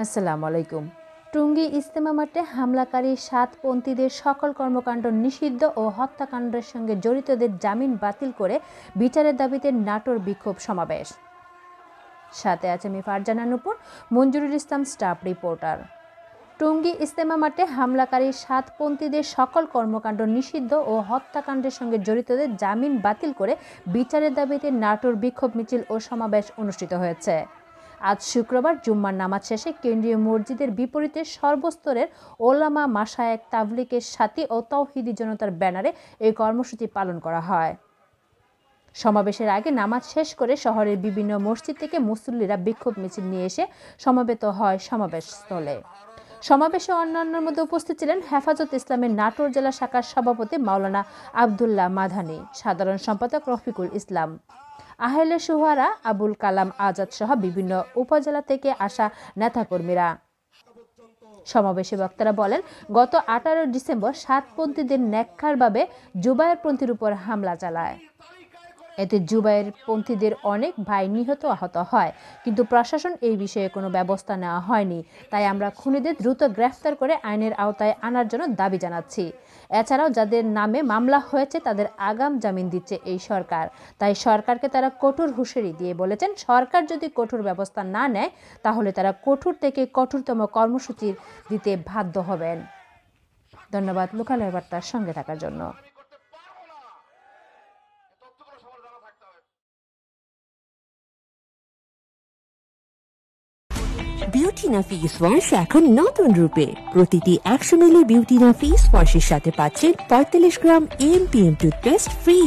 আসসালামু আলাইকুম। টঙ্গী ইজতেমা মাঠে হামলাকারী সাতপন্থীদের সকল কর্মকাণ্ড নিষিদ্ধ ও হত্যাকাণ্ডের সঙ্গে জড়িতদের জামিন বাতিল করে বিচারের দাবিতে নাটোর বিক্ষোভ সমাবেশ। সাথে আছে আমি ফারজানা নূপুর, মঞ্জুরুল ইসলাম স্টাফ রিপোর্টার। টঙ্গী ইজতেমা মাঠে হামলাকারী সাতপন্থীদের সকল কর্মকাণ্ড নিষিদ্ধ ও হত্যাকাণ্ডের সঙ্গে জড়িতদের জামিন বাতিল করে বিচারের দাবিতে নাটোর বিক্ষোভ মিছিল ও সমাবেশ অনুষ্ঠিত হয়েছে। আজ শুক্রবার জুম্মার নামাজ শেষে কেন্দ্রীয় মসজিদের বিপরীতে সর্বস্তরের ওলামা মাশায়েখ তাবলিগের সাথী ও তাওহীদি জনতার ব্যানারে এই কর্মসূচি পালন করা হয়। সমাবেশের আগে নামাজ শেষ করে শহরের বিভিন্ন মসজিদ থেকে মুসল্লিরা বিক্ষোভ মিছিল নিয়ে এসে সমবেত হয় সমাবেশস্থলে। সমাবেশে অন্যান্যের মধ্যে উপস্থিত ছিলেন হেফাজত ইসলামের নাটোর জেলা শাখার সভাপতি মাওলানা আব্দুল্লাহ মাদানী, সাধারণ সম্পাদক রফিকুল ইসলাম, আহলে শুহারা আবুল কালাম আজাদ সহ বিভিন্ন উপজেলা থেকে আসা নেতাকর্মীরা। সমাবেশে বক্তারা বলেন, গত 18 ডিসেম্বর সাতপন্থীদের নেককারভাবে জুবায়েরপন্থীর উপর হামলা চালায়। এতে জুবায়েরপন্থীদের অনেক ভাই নিহত আহত হয়, কিন্তু প্রশাসন এই বিষয়ে কোনো ব্যবস্থা নেওয়া হয়নি। তাই আমরা খুনিদের দ্রুত গ্রেফতার করে আইনের আওতায় আনার জন্য দাবি জানাচ্ছি। এছাড়াও যাদের নামে মামলা হয়েছে তাদের আগাম জামিন দিচ্ছে এই সরকার। তাই সরকারকে তারা কঠোর হুঁশিয়ারি দিয়ে বলেছেন, সরকার যদি কঠোর ব্যবস্থা না নেয় তাহলে তারা কঠোর থেকে কঠোরতম কর্মসূচি দিতে বাধ্য হবেন। ধন্যবাদ লোকালয় বার্তার সঙ্গে থাকার জন্য। বিউটিনা ফেস ওয়াশ এখন নতুন রূপে। প্রতিটি 100 মিলি বিউটিনা ফেস ওয়াশের সাথে পাচ্ছেন 45 গ্রাম এমপিএম টুথপেস্ট ফ্রি।